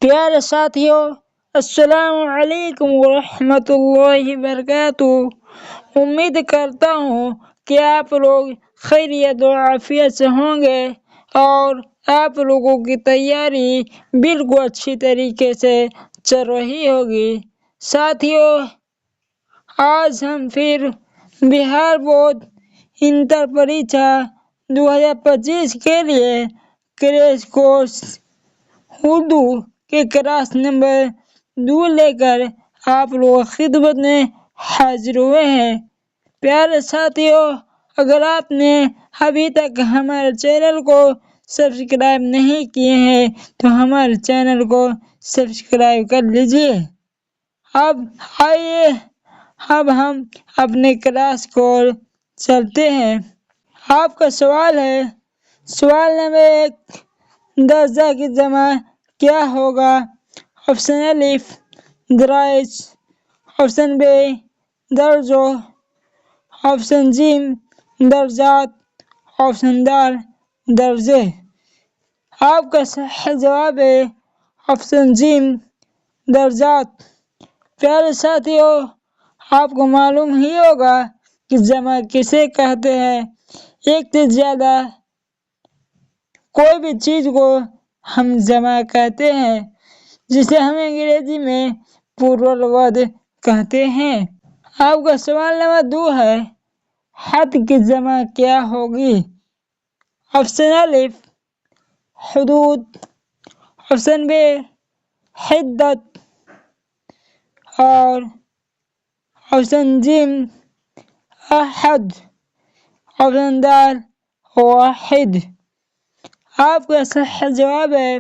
پیارے ساتھیوں، السلام علیکم ورحمۃ اللہ وبرکاتہ۔ امید کرتا ہوں کہ آپ لوگ خیریت و عافیت سے ہوں گے اور آپ لوگوں کی تیاری بالکل اچھی طریقے سے چل رہی ہوگی۔ ساتھیوں، آج ہم پھر بہار بورڈ انٹر پریکشا 2025 کے لیے کریش کورس اردو کے کلاس نمبر 2 لے کر آپ لوگ خدمت میں حاضر ہوئے ہیں۔ پیارے ساتھیوں، اگر آپ نے ابھی تک ہمارے چینل کو سبسکرائب نہیں کیے ہیں تو ہمارے چینل کو سبسکرائب کر لیجیے۔ آئیے اب ہم اپنے کلاس کو چلتے ہیں۔ آپ کا سوال ہے، سوال نمبر 1، درجہ کی جمع کیا ہوگا؟ آپشن الف درائج، آپشن بی درجوں، آپشن جیم درجات، آپشن دال درجے۔ آپ کا صحیح جواب ہے آپشن جیم درجات۔ پیارے ساتھیوں، آپ کو معلوم ہی ہوگا کہ جمع کسے کہتے ہیں۔ ایک سے زیادہ کوئی بھی چیز کو ہم جمع کہتے ہیں، جسے ہم انگریزی میں پلورل ورڈ کہتے ہیں۔ آپ کا سوال نمبر 2 ہے، حد کی جمع کیا ہوگی؟ آپشن الف حدود، آپشن بی حدت اور آپشن جیم احد، آپشن دال واحد۔ آپ کا صحیح جواب ہے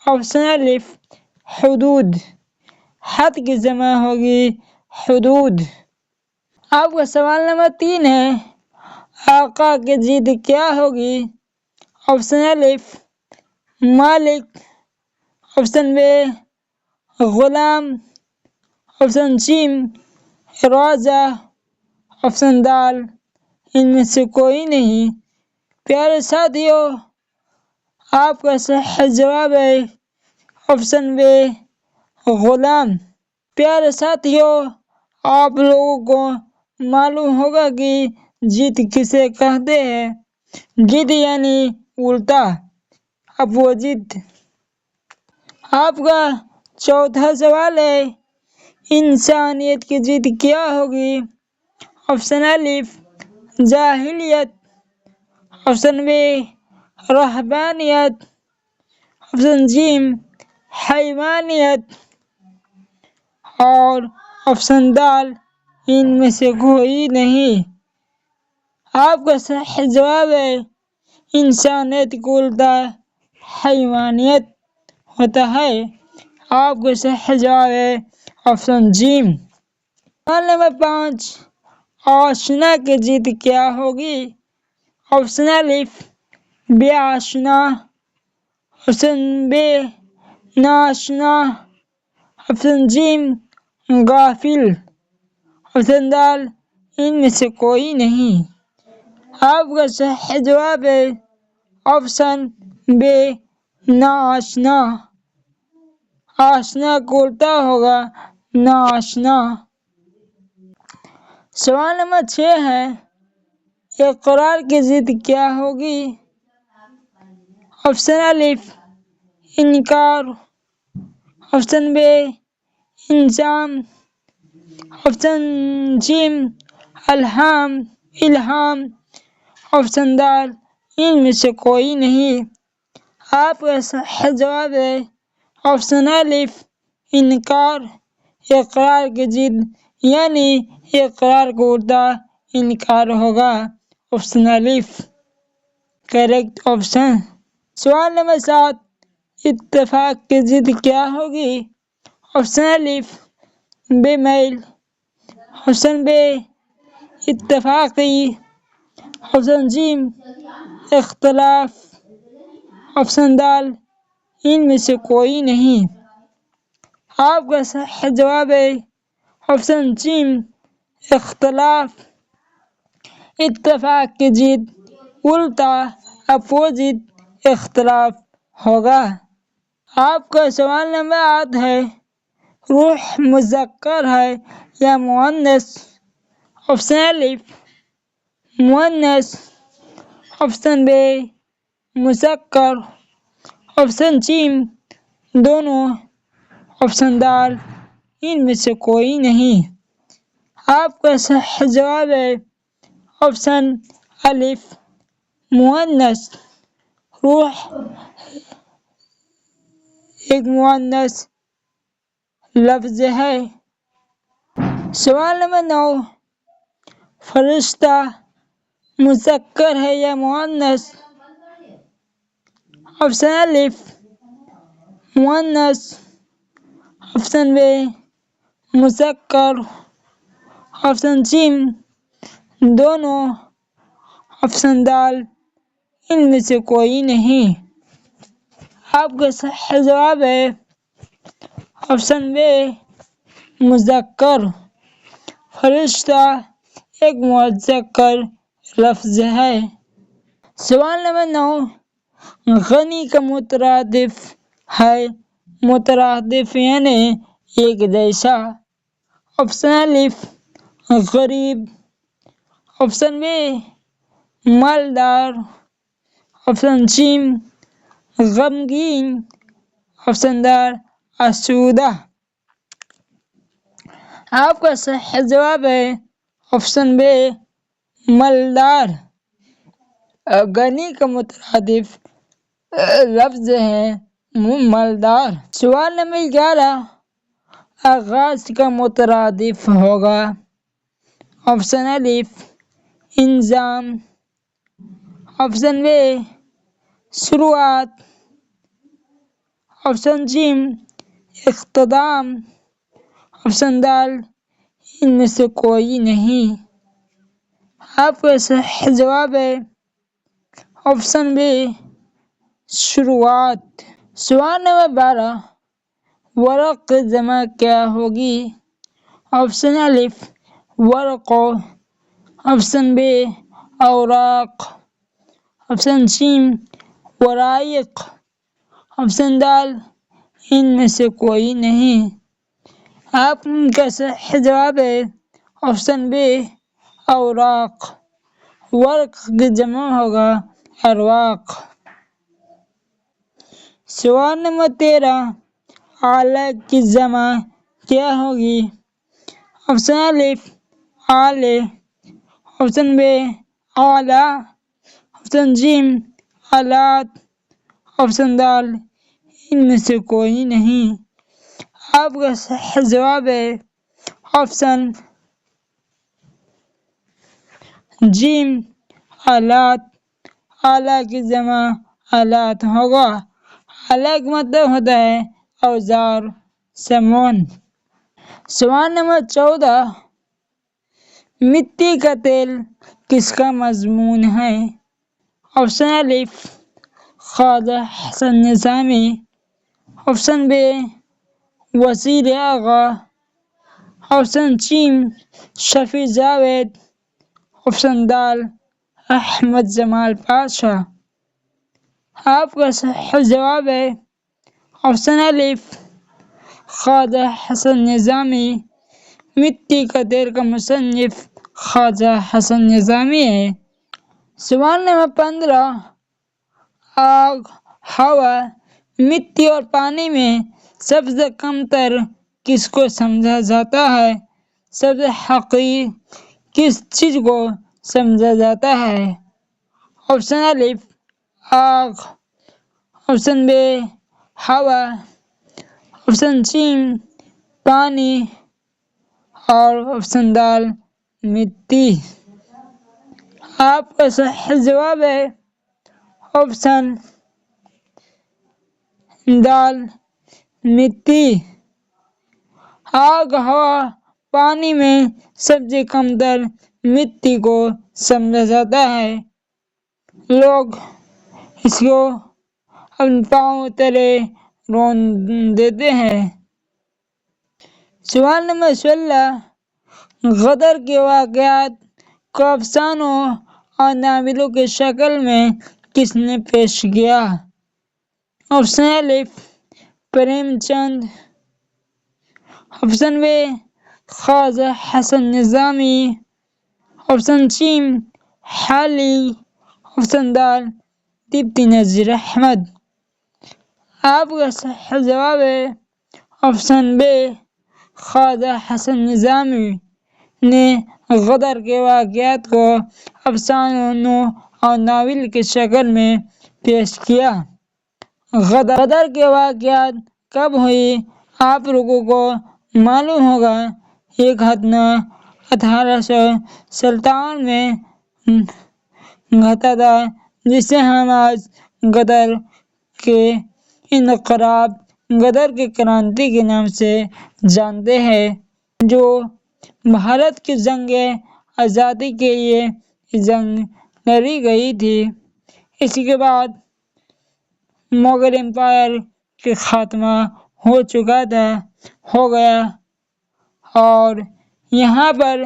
آپشن الف حدود۔ حد کی جمع ہوگی حدود۔ آپ کا سوال نمبر 3 ہے، آقا کی ضد کیا ہوگی؟ آپشن الف مالک، آپشن بی غلام، آپشن جیم راجا، آپشن دال ان میں سے کوئی نہیں۔ پیارے ساتھیوں، آپ کا صحیح جواب ہے آپشن بی غلام۔ پیارے ساتھیوں، آپ لوگوں کو معلوم ہوگا کہ ضد کسے کہتے ہیں۔ ضد یعنی الٹا، اپوزٹ۔ آپ کا چوتھا سوال ہے، انسانیت کی ضد کیا ہوگی؟ آپشن الف جاہلیت، آپشن بی رہبانیت، آپشن جیم حیوانیت اور آپشن دال ان میں سے کوئی نہیں۔ آپ کا صحیح جواب ہے انسانیت کا الٹا حیوانیت ہوتا ہے۔ آپ کا صحیح جواب ہے آپشن جیم۔ سوال نمبر 5، آشنا کی ضد کیا ہوگی؟ آپشن الف بے آشنا، آپشن بی ناآشنا، آپشن جیم غافل، آپشن دال ان میں سے کوئی نہیں۔ آپ کا صحیح جواب ہے آپشن بی ناآشنا۔ آشنا کا الٹا ہوگا ناآشنا۔ سوال نمبر 6 ہے، اقرار کی ضد کیا ہوگی؟ آپشن الف انکار، آپشن بی الزام، آپشن جیم الہام، آپشن دال ان میں سے کوئی نہیں۔ آپ کا صحیح جواب ہے آپشن الف انکار۔ اقرار کی ضد یعنی اقرار کا الٹا انکار ہوگا۔ آپشن الف کریکٹ آپشن۔ سوال نمبر 7، اتفاق کی ضد کیا ہوگی؟ آپشن الف بے میل، آپشن بی اتفاقی، آپشن جیم اختلاف، آپشن دال ان میں سے کوئی نہیں۔ آپ کا صحیح جواب ہے آپشن جیم اختلاف۔ اتفاق کی ضد الٹا اپوزٹ اختلاف ہوگا۔ آپ کا سوال نمبر 8 ہے، روح مذکر ہے یا مؤنث؟ آپشن الف مؤنث، آپشن بی مذکر، آپشن سی دونوں، آپشن دال ان میں سے کوئی نہیں۔ آپ کا صحیح جواب ہے آپشن الف مؤنث۔ روح ایک مؤنث لفظ ہے۔ سوال نمبر 9، فرشتہ مذکر ہے یا مؤنث؟ آپشن الف مؤنث، آپشن بی مذکر، آپشن سی دونوں، آپشن دال ان میں سے کوئی نہیں۔ آپ کا صحیح جواب ہے آپشن بی مذکر۔ فرشتہ ایک مذکر لفظ ہے۔ سوال نمبر 9، غنی کا مترادف ہے، مترادف یعنی ایک جیسا۔ آپشن الف غریب، آپشن بی مالدار، آپشن سی غمگین، آپشن دال آسودہ۔ آپ کا صحیح جواب ہے آپشن بی مالدار۔ غنی کا مترادف لفظ ہے مالدار۔ سوال نمبر 11، آغاز کا مترادف ہوگا۔ آپشن الف انضمام، آپشن بی شروعات، آپشن سی اختتام، آپشن دال ان میں سے کوئی نہیں۔ آپ کا صحیح جواب ہے آپشن بی شروعات۔ سوال نمبر 12، ورق کی جمع کیا ہوگی؟ آپشن الف ورقوں، آپشن بی اوراق، آپشن سی ورائق، آپشن دال ان میں سے کوئی نہیں۔ آپ کا صحیح جواب ہے آپشن بی اوراق۔ ورق کی جمع ہوگا ارواق۔ سوال نمبر 13، اعلیٰ کی جمع کیا ہوگی؟ آپشن الف اعلی، آپشن بی اعلیٰ، آپشن سی آلات، آپشن دال ان میں سے کوئی نہیں۔ آپ کا صحیح جواب ہے آپشن سی آلات۔ اعلیٰ کی جمع آلات ہوگا۔ اعلیٰ کا مطلب ہوتا ہے اوزار، سامان۔ سوال نمبر 14، مٹی کا تیل کس کا مضمون ہے؟ آپشن الف خواجہ حسن نظامی، آپشن بی وزیر اعظم، آپشن سی شفیع جاوید، آپشن دال احمد جمال پاشا۔ آپ کا صحیح جواب ہے آپشن الف خواجہ حسن نظامی۔ مٹی کا تیل کا مصنف خواجہ حسن نظامی ہے۔ سوال نمبر 15، آگ، ہوا، مٹی اور پانی میں سب سے کم تر کس کو سمجھا جاتا ہے؟ سب سے حقیر کس چیز کو سمجھا جاتا ہے؟ آپشن الف آگ، آپشن بی ہوا، آپشن سی پانی اور آپشن دال مٹی۔ آپ کا صحیح جواب ہے آپشن دال مٹی۔ آگ، ہوا، پانی میں سب سے کم تر مٹی کو سمجھا جاتا ہے۔ لوگ اس کو اپنے پاؤں تلے رون دیتے ہیں۔ سوال نمبر 16، غدر کے واقعات کو افسانوں اور ناولوں کی شکل میں کس نے پیش کیا؟ آپشن الف Prem Chand, option be Khwaja Hasan Nizami, option C حالی، آپشن دال دیپتی نذیر احمد۔ آپ کا صحیح جواب ہے آپشن بی خواجہ حسن نظامی نے غدر کے واقعات کو افسانوں اور ناول کی شکل میں پیش کیا۔ غدر کے واقعات کب ہوئی آپ لوگوں کو معلوم ہوگا۔ یہ گھٹنا 1857 میں گھٹا تھا، جسے ہم آج غدر کے انقلاب، غدر کی کرانتی کے نام سے جانتے ہیں، جو بھارت کی جنگ آزادی کے لیے جنگ لڑی گئی تھی۔ اس کے بعد مغل امپائر کا خاتمہ ہو گیا اور یہاں پر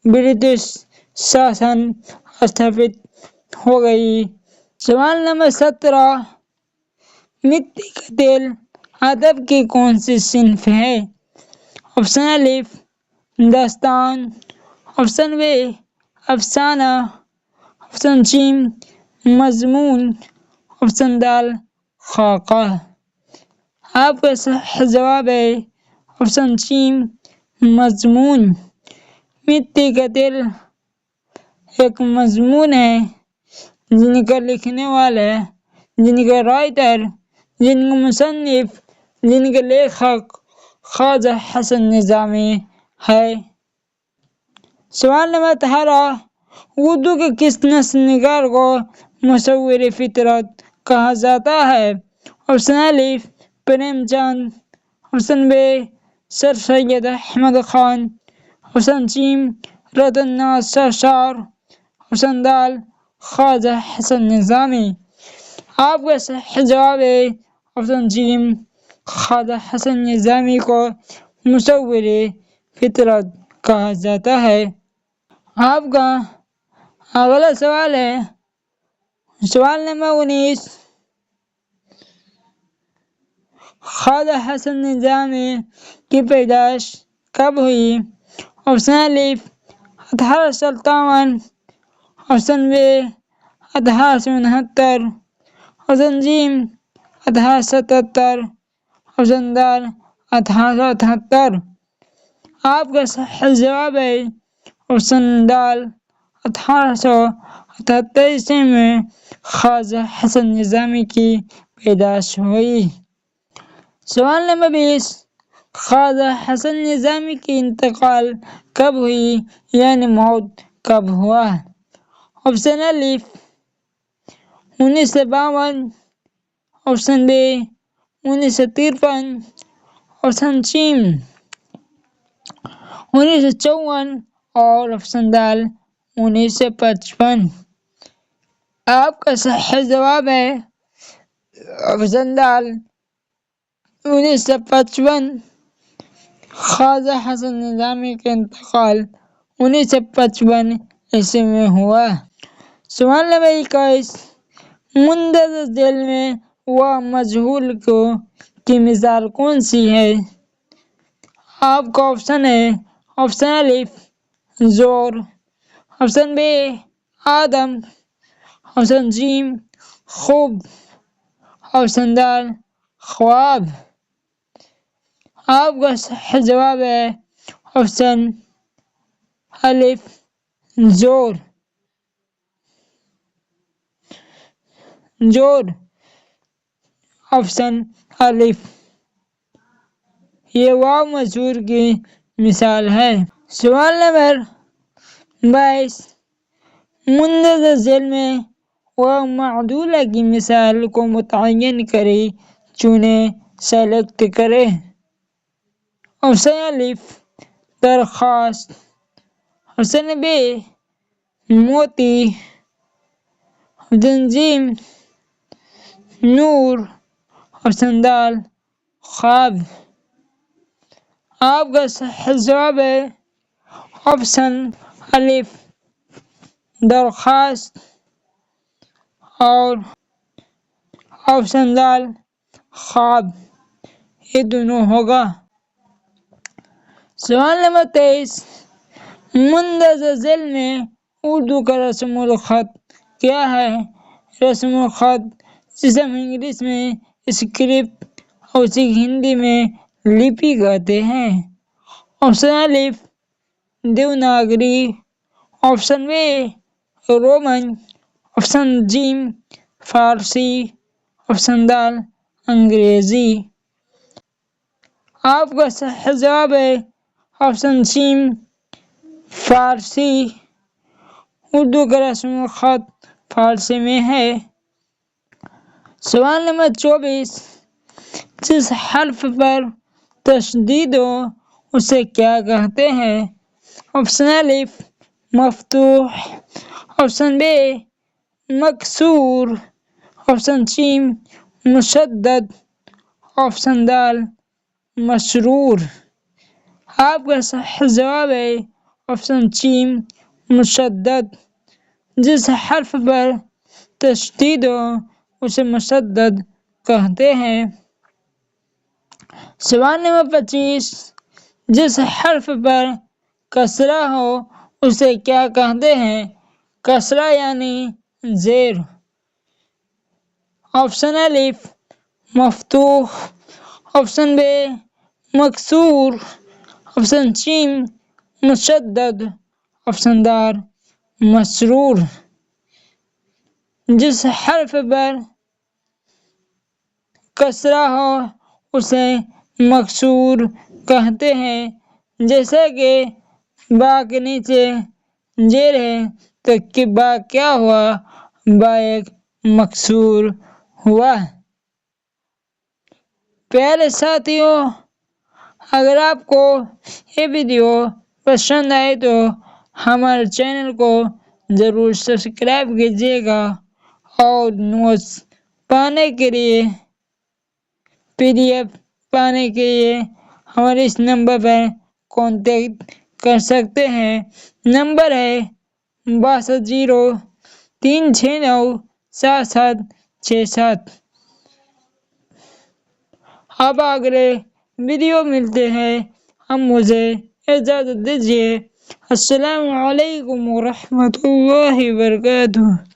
برٹش شاسن استھاپت ہو گئی۔ سوال نمبر 17، مٹی کا تیل ادب کی کون سی صنف ہے؟ آپشن الف داستان، آپشن بی افسانہ، آپشن سی مضمون، آپشن دال خاکہ۔ آپ کا صحیح جواب ہے آپشن سی مضمون۔ مٹی کا تیل ایک مضمون ہے جن کا لکھنے والے، جن کا رائٹر، جن کا مصنف، جن کا لیکھک خواجہ حسن نظامی ہے۔ سوال نمبر 18، اردو کے کس نثر نگار کو مصور فطرت کہا جاتا ہے؟ آپشن الف Prem Chand, option B Sir Syed Ahmad Khan, option C Ratan Nath Sarshar, option دال خواجہ حسن نظامی۔ آپ کا صحیح جواب ہے آپشن سی خواجہ حسن نظامی کو مصور فطرت کہا جاتا ہے۔ آپ کا اگلا سوال ہے سوال نمبر 19، خواجہ حسن نظامی کی پیدائش کب ہوئی؟ آپشن الف 1857، option B 1869، option C 1877، option دال 1878۔ آپ کا صحیح جواب ہے آپشن دال 1878 عیسوی میں خواجہ حسن نظامی کی پیدائش ہوئی۔ سوال نمبر 20، خواجہ حسن نظامی کی انتقال کب ہوئی یعنی موت کب ہوا؟ آپشن الف 1952، آپشن بی 1953، آپشن سی 1954 اور آپشن دال 1955۔ آپ کا صحیح جواب ہے آپشن دال 1955۔ خواجہ حسن نظامی کا انتقال 1955 عیسوی میں ہوا۔ سوال نمبر 21، مندرجہ ذیل میں وہ مجہول کی مثال کون سی ہے؟ آپ کا آپشن ہے آپشن الف زور، آپشن بی آدم، آپشن سی خوب، آپشن دال خواب۔ آپ کا صحیح جواب ہے آپشن الف زور۔ آپشن الف یہ واو مجہول کی مثال ہے۔ سوال نمبر 22، مندرجہ ذیل میں واو معدولہ کی مثال کو متعین کریں، چنیں، سلیکٹ کریں۔ آپشن الف درخواست، آپشن بی موتی، آپشن سی نور، آپشن دال خواب۔ آپ کا صحیح جواب ہے آپشن الف درخواست اور آپشن دال خواب۔ یہ دونوں ہوگا۔ سوال نمبر 23، مندرجہ ذیل میں اردو کا رسم الخط کیا ہے؟ رسم الخط جسے ہم انگلش میں اسکرپٹ اور اسے ہندی میں لپی کہتے ہیں۔ آپشن الف Devanagari, option B Roman, option جیم فارسی، آپشن دال انگریزی۔ آپ کا صحیح جواب ہے آپشن جیم فارسی۔ اردو کا رسم الخط فارسی میں ہے۔ سوال نمبر 24، جس حرف پر تشدید ہو اسے کیا کہتے ہیں؟ آپشن الف مفتوح، آپشن بی مکسور، آپشن جیم مشدد، آپشن دال مسرور۔ آپ کا صحیح جواب ہے آپشن جیم مشدد۔ جس حرف پر تشدید ہو اسے مشدد کہتے ہیں۔ سوال نمبر 25، جس حرف پر کسرہ ہو اسے کیا کہتے ہیں؟ کسرہ یعنی زیر۔ آپشن الف مفتوح، آپشن بی مکسور، آپشن جیم مشدد، آپشن دال مسرور۔ جس حرف پر کسرہ ہو اسے مکسور کہتے ہیں، جیسے کہ با کے نیچے زیر ہے تو با کیا ہوا؟ با ایک مکسور ہوا۔ پیارے ساتھیوں، اگر آپ کو یہ ویڈیو پسند آئے تو ہمارے چینل کو ضرور سبسکرائب کیجیے گا اور نوٹس پانے کے لیے PDF پانے کے لیے ہمارے اس نمبر پر کانٹیکٹ کر سکتے ہیں۔ نمبر ہے 6203697767۔ اب اگلے ویڈیو ملتے ہیں، اب مجھے اجازت دیجیے۔ السلام علیکم ورحمۃ اللہ وبرکاتہ۔